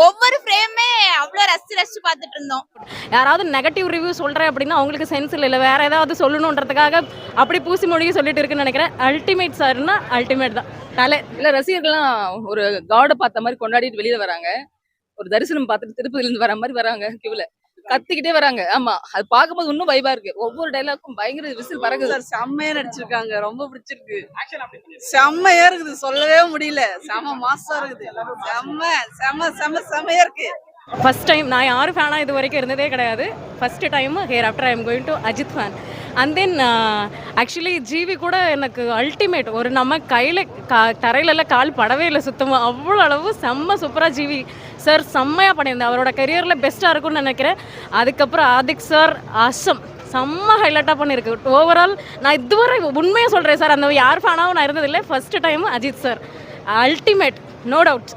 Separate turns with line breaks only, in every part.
ஒவ்வொரு ஃப்ரேமே அவ்வளோ ரசிச்சு ரசிச்சு பார்த்துட்டு இருந்தோம்.
யாராவது நெகட்டிவ் ரிவ்யூ சொல்கிறேன் அப்படின்னா அவங்களுக்கு சென்ஸ் இல்லை வேற ஏதாவது சொல்லணுன்றதுக்காக அப்படி பூசி மொழியை சொல்லிட்டு இருக்குன்னு நினைக்கிறேன். அல்டிமேட் சார்னா அல்டிமேட் தான்.
இல்ல ரசிகர்கள்லாம் ஒரு காடை பார்த்த மாதிரி கொண்டாடிட்டு வெளியில வராங்க. ஒரு தரிசனம் பார்த்துட்டு திருப்பதில இருந்து வர மாதிரி வராங்க. கியூல கத்திக்கிட்டே வராங்க. ஆமா, அது பார்க்கும்போது இன்னும் வைபா இருக்கு. ஒவ்வொரு டைலாக்கும் பயங்கர விசில் பறக்குது.
சார் செம்மையா நடிச்சிருக்காங்க, ரொம்ப பிடிச்சிருக்கு. செம்மையா இருக்குது, சொல்லவே முடியல. செம மாசா இருக்குது, செம்ம செம செம செம்மையா இருக்கு.
ஃபர்ஸ்ட் டைம் நான் யார் ஃபேனாக இது வரைக்கும் இருந்ததே கிடையாது. First time here after I am going to Ajith fan. And then actually GV கூட எனக்கு அல்டிமேட். ஒரு நம்ம கையில் தரையிலலாம் கால் படவே இல்லை சுத்தமாக. அவ்வளோ அளவு செம்ம சூப்பராக ஜிவி சார் செம்மையாக பண்ணியிருந்தேன். அவரோட கரியரில் பெஸ்ட்டாக இருக்கும்னு நினைக்கிறேன். அதுக்கப்புறம் ஆதிக் சார் ஆசம் செம்ம ஹைலைட்டாக பண்ணியிருக்கு. ஓவரால் நான் இதுவரை உண்மையாக சொல்கிறேன் சார், அந்த யார் ஃபேனாகவும் நான் இருந்ததில்லை. First time Ajith sir ultimate, no doubt.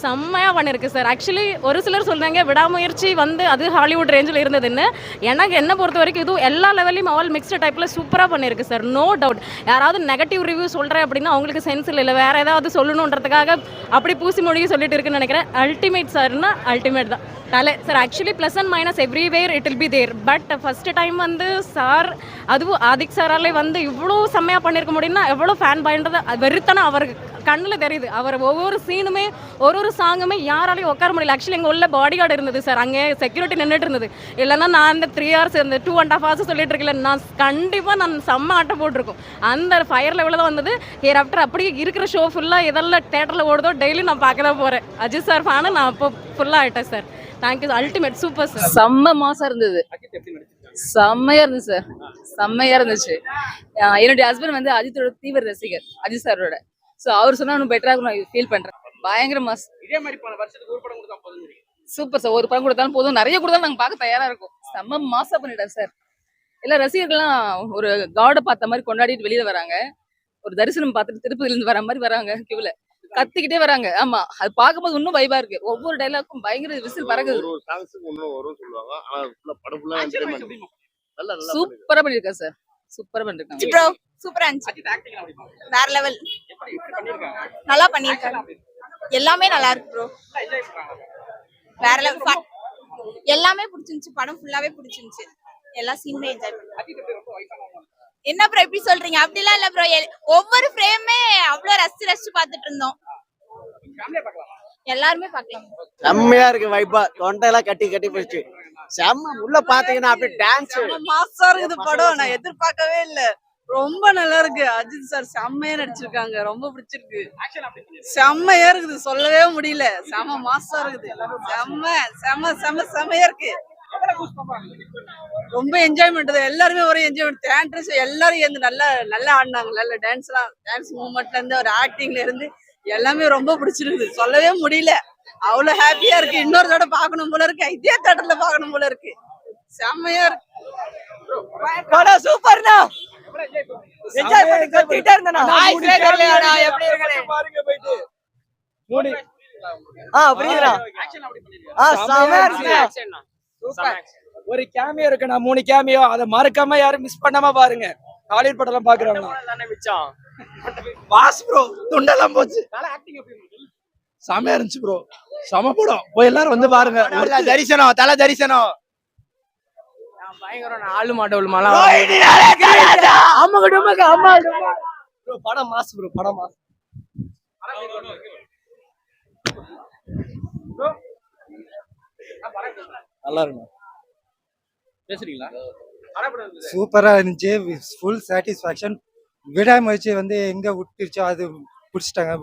செம்மையாக பண்ணியிருக்கு சார். ஆக்சுவலி ஒரு சிலர் சொல்கிறாங்க விடாமுயற்சி வந்து அது ஹாலிவுட் ரேஞ்சில் இருந்ததுன்னு. எனக்கு என்ன பொறுத்த வரைக்கும் இதுவும் எல்லா லெவலையும் ஆல் மிக்ஸ்டு டைப்பில் சூப்பராக பண்ணியிருக்கு சார், நோ டவுட். யாராவது நெகட்டிவ் ரிவ்யூ சொல்கிறேன் அப்படின்னா அவங்களுக்கு சென்ஸ் இல்லை வேற ஏதாவது சொல்லணுன்றதுக்காக அப்படி பூசி மொழியை சொல்லிட்டு இருக்குன்னு நினைக்கிறேன். அல்டிமேட் சார்னா அல்டிமேட் தான். Sir actually plus and minus everywhere it will be there. But first time வந்து சார் அதுவும் ஆதிக் சாராலே வந்து இவ்வளோ செம்மையாக பண்ணியிருக்க முடியும்னா எவ்வளோ ஃபேன் பயன்றதை வெறுத்தனா அவருக்கு கண்ணில் தெரியுது. அவர் ஒவ்வொரு சீனுமே ஒரு சாங்குமே யாராலையும் உட்கார முடியல. ஆக்சுவலி எங்கள் உள்ள பாடி கார்டு இருந்தது சார், அங்கே செக்யூரிட்டி நின்றுட்டு இருந்தது. இல்லைன்னா நான் இந்த 3 hours இந்த 2.5 hours சொல்லிட்டு இருக்கல, நான் கண்டிப்பாக நான் செம்ம ஆட்டம் போட்டிருக்கோம். அந்த ஃபயர் லெவலில் தான் வந்தது. ஹியர் ஆஃப்டர் அப்படியே இருக்கிற ஷோ ஃபுல்லாக இதெல்லாம் தேட்டரில் ஓடுதோ டெய்லி நான் பார்க்க தான் போகிறேன். அஜித் சார் ஃபேனு நான் இப்போ ஃபுல்லாக ஆகிட்டேன் sir. Thank you, ultimate super sir.
செம்ம மாசா இருந்தது, செம்மையா இருந்துச்சு சார், செம்மையா இருந்துச்சு. என்னுடைய ஹஸ்பண்ட் வந்து அஜித்தோட தீவிர ரசிகர், அஜித் சாரோட. ஸோ அவர் சொன்னா இன்னும் பெட்டரா நான் ஃபீல் பண்றேன். பயங்கர மாஸ்.
இதே மாதிரி வருஷத்துக்கு ஒரு படம் கொடுத்தா போதும்.
சூப்பர் சார், ஒரு படம் கொடுத்தாலும் போதும், நிறைய கொடுத்தாலும் நாங்கள் பார்க்க தயாரா இருக்கும். செம்ம மாசா பண்ணிட்டார் சார். எல்லா ரசிகர்கள்லாம் ஒரு காடை பார்த்த மாதிரி கொண்டாடிட்டு வெளியில வராங்க. ஒரு தரிசனம் பார்த்துட்டு திருப்பதில இருந்து வர மாதிரி வராங்க. கியூல கத்திக்கிட்டே வராங்க. ஆமா, அது பார்க்கும்போது இன்னும் வைபா இருக்கு. ஒவ்வொரு டைலாக்கும் பயங்கர விசில் பறக்குது. சூப்பரா பண்ணிருக்காரு சார், சூப்பரா பண்ணிருக்காங்க
ப்ரோ, சூப்பரா இருந்துச்சு, வேற லெவல். நல்லா பண்ணிருக்காங்க, எல்லாமே நல்லா இருக்கு ப்ரோ, வேற லெவல். எல்லாமே பிடிச்சிருந்துச்சு, படம் ஃபுல்லாவே பிடிச்சிருந்துச்சு. எல்லா சீனுமே என்ஜாய் பண்ணேன். என்ன ப்ரோ எப்படி சொல்றீங்க? அப்படிலாம் இல்ல ப்ரோ, ஒவ்வொரு ஃப்ரேமே அவ்வளோ ரசிச்சு ரசிச்சு பார்த்துட்டு இருந்தோம். எல்லாருமே பார்க்கலாம்.
செம்மையா இருக்கு வைபா, தொண்டையெல்லாம் கட்டி கட்டி போயிடுச்சு. செம்ம உள்ள பாத்தீங்கன்னா அப்படியே டான்ஸ்
மாசா இருக்குது படம், நான் எதிர்பார்க்கவே இல்ல. ரொம்ப நல்லா இருக்கு. அஜித் சார் செம்மையா நடிச்சிருக்காங்க, ரொம்ப பிடிச்சிருக்கு. செம்மையா இருக்குது, சொல்லவே முடியல. செம மாசா இருக்குது, செம்ம செம செம செம்மையா இருக்கு. ரொம்ப என்ஜாய்மெண்ட், எல்லாருமே ஒரே என்ஜாய்மெண்ட். தேட்டர்ஸ் எல்லாரும் இருந்து நல்லா நல்லா ஆடினாங்க. நல்ல டான்ஸ்லாம், டான்ஸ் மூவ்மெண்ட்ல இருந்து ஒரு ஆக்டிங்ல இருந்து எல்லாமே ரொம்ப பிடிச்சிருக்கு, சொல்லவே முடியல. அவ்வளவு ஹாப்பியா இருக்கு. இன்னொரு தடவை பார்க்கணும் போல இருக்கு, இதே தேட்டர்ல பார்க்கணும் போல இருக்கு. செம்மையா இருக்கு படம், சூப்பர்ண்ணா. என்ஜாய் பண்ணி கத்திட்டே இருந்தேனா. எப்படி இருக்கனே பாருங்க போயிட்டு புரியுதுடா. செம்மையா இருக்கு.
ஒரு கேமியோ இருக்குண்ணா, 3 கேமியோ, அதை மறக்காம யாரும் மிஸ் பண்ணாம பாருங்க. ஹாலிவுட் படம் எல்லாம் பாக்குறாங்க. பாஸ் ப்ரோ, துண்டெல்லாம் போச்சு. செமையா இருந்துச்சு ப்ரோ, செம படம். போய் எல்லாரும் வந்து பாருங்க.
தரிசனம், தலை தரிசனம்
பயங்கரம். ஆளு மாட்டோம் மழை.
படம் மாசு ப்ரோ, படம் மாசு.
நல்லா இருக்கும். பேசுறீங்களா?
சூப்பரா இருந்துச்சு, ஃபுல் சாட்டிஸ்ஃபேக்ஷன். விடாமுயற்சி வந்து எங்க விட்டுருச்சோ அது பிடிச்சிட்டாங்க.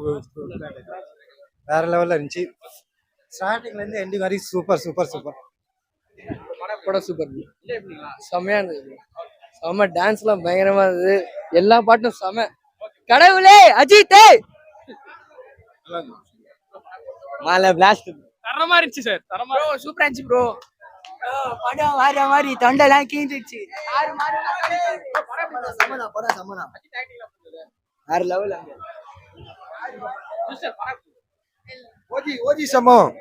வேற லெவல்ல இருந்துச்சு, ஸ்டார்டிங்ல இருந்து எண்டிங் வரைக்கும் சூப்பர் சூப்பர் சூப்பர்.
படம் சூப்பர், செம்மையா இருந்தது. செம்ம டான்ஸ்லாம் பயங்கரமா இருந்தது, எல்லா பாட்டும் செம. கடவுளே அஜித்தே
மாலை பிளாஸ்ட்
தரமா இருந்துச்சு சார், தரமா
சூப்பரா இருந்துச்சு ப்ரோ. படம் வர மாதிரி தொண்டெல்லாம் கீஞ்சிச்சு.
வேற லெவல்.
ஓஜி சமம்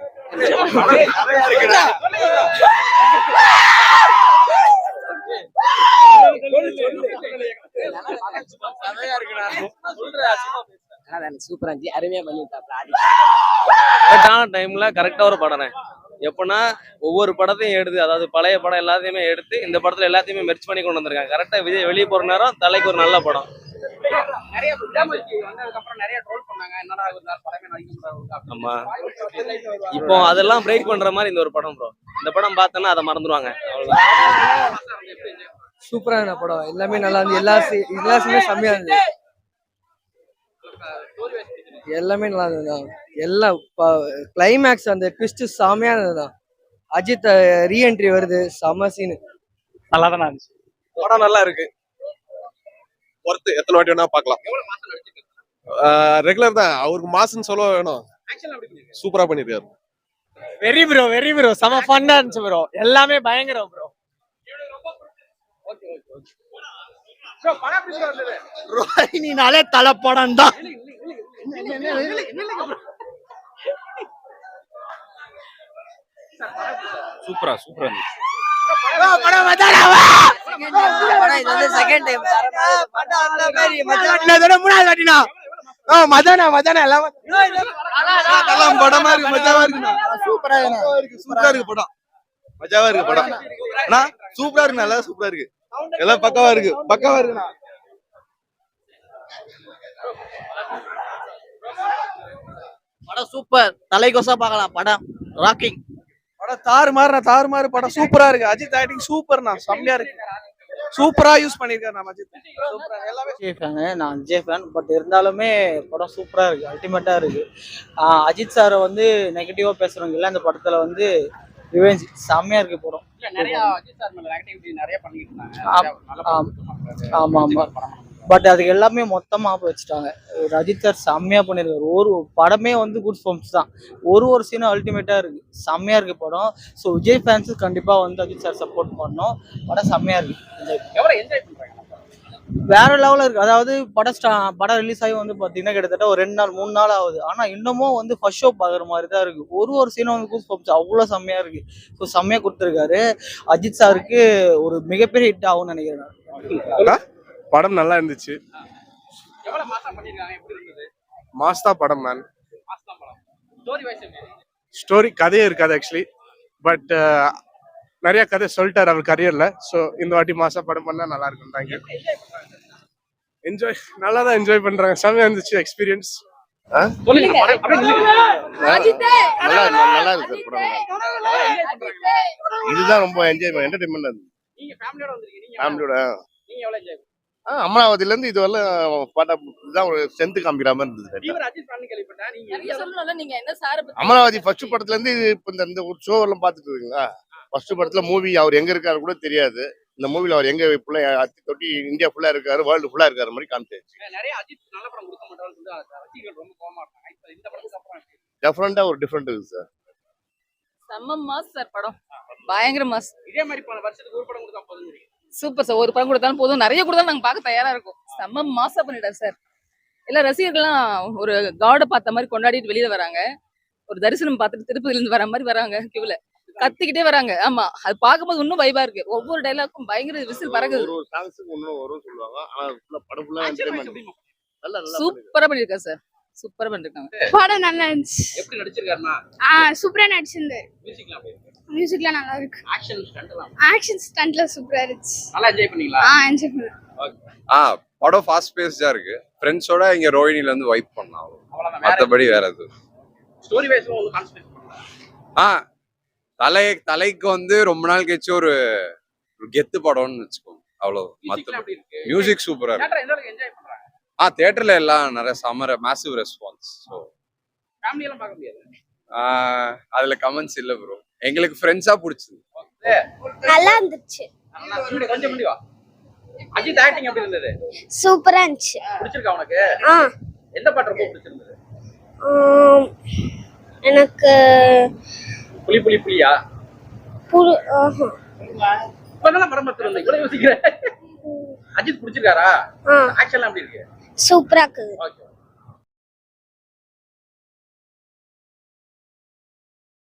சூப்பரா இருந்துச்சு, அருமையா பண்ணிட்டாப்ல.
கரெக்டான டைம்ல கரெக்டா ஒரு படம். எப்படின்னா ஒவ்வொரு படத்தையும் எடுத்து, அதாவது பழைய படம் எல்லாத்தையுமே எடுத்து இந்த படத்துல எல்லாத்தையுமே மெர்ச் பண்ணி கொண்டு வந்திருக்காங்க. கரெக்டா விஜய் வெளியே போற நேரம் தலைக்கு ஒரு நல்ல படம்.
நிறைய விடாமுயற்சி வந்ததுக்கு அப்புறம் நிறைய ட்ரோல் பண்ணாங்க, என்னடா இருந்தாலும் படமே நடிக்க முடியாது.
ஆமா, இப்போ அதெல்லாம் பிரேக் பண்ற மாதிரி இந்த ஒரு படம் ப்ரோ. இந்த படம் பார்த்தோன்னா அதை மறந்துடுவாங்க, அவ்வளவுதான்.
சூப்பரான படம், எல்லாமே நல்லா இருந்து, எல்லா சீனுமே செம்மையா இருந்தது, எல்லாமே நல்லா இருந்ததுதான். எல்லாம் கிளைமேக்ஸ் அந்த ட்விஸ்ட் செம்மையா இருந்ததுதான். அஜித் ரீஎன்ட்ரி வருது, செம்ம சீனு, நல்லா தான் இருந்துச்சு.
படம் நல்லா இருக்கு,
ஒர்த்து, எத்தனை வாட்டி வேணா பார்க்கலாம். ரெகுலர் தான், அவருக்கு மாசம் சொல்ல வேணும். சூப்பரா பண்ணிருக்காரு.
வெரி ப்ரோ, செம ஃபன்னா இருந்துச்சு ப்ரோ, எல்லாமே பயங்கரம் ப்ரோ. ரோஹிணினாலே தலை படம் தான்.
சூப்பரா எல்லாம் பக்கவா இருக்கு.
படம் சூப்பர், தலைக்கோசா பார்க்கலாம். படம் ராக்கிங்,
படம் தாறுமாறு படம், சூப்பரா இருக்கு. அஜித் ஆக்டிங் சூப்பர்ண்ணா, செம்மையா இருக்கு, சூப்பரா யூஸ் பண்ணிருக்காரு நம்ம அஜித்.
நான் விஜய் ஃபேன், பட் இருந்தாலுமே படம் சூப்பரா இருக்கு, அல்டிமேட்டா இருக்கு. அஜித் சாரை வந்து நெகட்டிவா பேசுறவங்க இல்ல, அந்த படத்துல வந்து ரிவெஞ்ச் செம்மையா இருக்கு படம். ஆமா, பட் அதுக்கு எல்லாமே மொத்தமா வச்சுட்டாங்க. அஜித் சார் செம்மையா பண்ணிருக்காரு. ஒரு படமே வந்து குட் ஃபிலிம்ஸ் தான், ஒரு சீனும் அல்டிமேட்டா இருக்கு, செம்மையா இருக்கு படம். ஸோ விஜய் ஃபேன்ஸு கண்டிப்பா வந்து அஜித் சார் சப்போர்ட் பண்ணோம். படம் செம்மையா இருக்கு, வேற லெவலில் இருக்கு. அதாவது படம் ரிலீஸ் ஆகி வந்து பார்த்தீங்கன்னா கிட்டத்தட்ட ஒரு 2 நாள் 3 நாள் ஆகுது. ஆனால் இன்னமும் வந்து ஃபர்ஸ்ட் ஷோ பார்க்குற மாதிரி தான் இருக்கு. ஒரு சீனும் வந்து கூஸ் அவ்வளோ செம்மையா இருக்கு. ஸோ செம்மையா கொடுத்துருக்காரு. அஜித் சாருக்கு ஒரு மிகப்பெரிய ஹிட் ஆகும்னு நினைக்கிறேன்.
படம் நல்லா இருந்துச்சு, மாஸ்தா படம் மேன். ஸ்டோரி கதையே இருக்காது ஆக்சுவலி, பட் நிறைய கதை சொல்லிட்டாரு அவர் கரியர்ல. ஸோ இந்த வாட்டி மாசா படம் பண்ணா நல்லா இருக்கும். தேங்க்யூ. நல்லா தான் என்ஜாய் பண்றாங்க, செம்மையா இருந்துச்சு எக்ஸ்பீரியன்ஸ். நல்லா இருக்கு படம், இதுதான் ரொம்ப என்ஜாய் என்டர்டைன்மெண்ட் இருந்துச்சு ஃபேமிலியோட. அமராவதியில இருந்து இது வரலாம் படம், இதுதான் ஒரு ஸ்ட்ரென்த் காமிக்கிற மாதிரி இருந்தது. அமராவதி ஃபர்ஸ்ட் படத்துல இருந்து இப்போ இந்த ஒரு ஷோ எல்லாம் பாத்துட்டு இருக்கீங்களா? ஃபர்ஸ்ட் படத்துல மூவி அவர் எங்க இருக்காரு கூட தெரியாது. இந்த மூவில அவர் எங்க அத்தி தொட்டி இந்தியா ஃபுல்லா இருக்காரு, வேர்ல்டு ஃபுல்லா இருக்காரு மாதிரி காமிச்சாச்சு. டிஃபரெண்டா ஒரு டிஃபரெண்ட் இருக்கு சார்.
செம்ம மாஸ் சார், படம் பயங்கர மாஸ்.
இதே மாதிரி வருஷத்துக்கு ஒரு படம் கொடுத்தா போதும்.
சூப்பர் சார், ஒரு படம் கொடுத்தாலும் போதும், நிறைய கொடுத்தாலும் நாங்க பார்க்க தயாரா இருக்கும். செம்ம மாசா பண்ணிட்டாரு சார். எல்லா ரசிகர்கள்லாம் ஒரு காடை பார்த்த மாதிரி கொண்டாடிட்டு வெளியில வராங்க. ஒரு தரிசனம் பார்த்துட்டு திருப்பதில இருந்து வர மாதிரி வராங்க, கியூல கத்திக்கிட்டே வராங்க. ஆமா, அது பார்க்கும்போது இன்னும் வைபா இருக்கு. ஒவ்வொரு டைலாக்கும் பயங்கர விசில் பறக்குது.
ஒரு சாங்ஸ்க்கு இன்னும் வரும் சொல்லுவாங்க, ஆனா படம் ஃபுல்லா என்டர்டைன்மென்ட் நல்லா
சூப்பரா பண்ணிருக்காரு சார், சூப்பரா பண்ணிருக்காங்க.
படம் நல்லா இருந்துச்சு.
எப்படி நடிச்சிருக்காருன்னா
சூப்பரா நடிச்சிருந்தாரு. மியூசிக்லாம் நல்லா இருக்கு. ஆக்ஷன் ஸ்டண்ட்ல சூப்பரா இருந்துச்சு.
நல்லா என்ஜாய் பண்ணீங்களா?
என்ஜாய் பண்ணேன்.
படம் ஃபாஸ்ட் பேஸ்டா இருக்கு. ஃப்ரெண்ட்ஸோட இங்க ரோஹிணில இருந்து வைப் பண்ணலாம், மத்தபடி வேற எதுவும்
ஸ்டோரி வைஸ் உங்களுக்கு கான்செப்ட் பண்ணலாம்.
தலைக்கு வந்து ரொம்ப நாள் கழிச்சு ஒரு கெத்து படம்னு வச்சுக்கோங்க, அவ்வளவு. மியூசிக் சூப்பரா இருக்கு.
என்ஜாய் பண்றாங்க.
தியேட்டர்ல எல்லாம் நிறைய summer massive response. So
family எல்லாம் பார்க்க முடியாது.
அதுல கமெண்ட்ஸ் இல்ல ப்ரோ, எங்களுக்கு ஃப்ரெண்ட்ஸா பிடிச்சது.
நல்லா இருந்துச்சு.
கொஞ்சம் முடிவா அஜித் ஆக்டிங் எப்படி இருந்தது?
சூப்பரா இருந்துச்சு.
பிடிச்சிருக்கா உனக்கு? எந்த பாட்டு ரொம்ப பிடிச்சிருந்தது?
எனக்கு
புலியா இப்பதான் படம் பார்த்துருந்தேன், இவ்வளவு யோசிக்கிறேன். அஜித் பிடிச்சிருக்காரா? ஆக்ஷன்லாம் எப்படி இருக்கு?
சூப்பரா இருக்கு.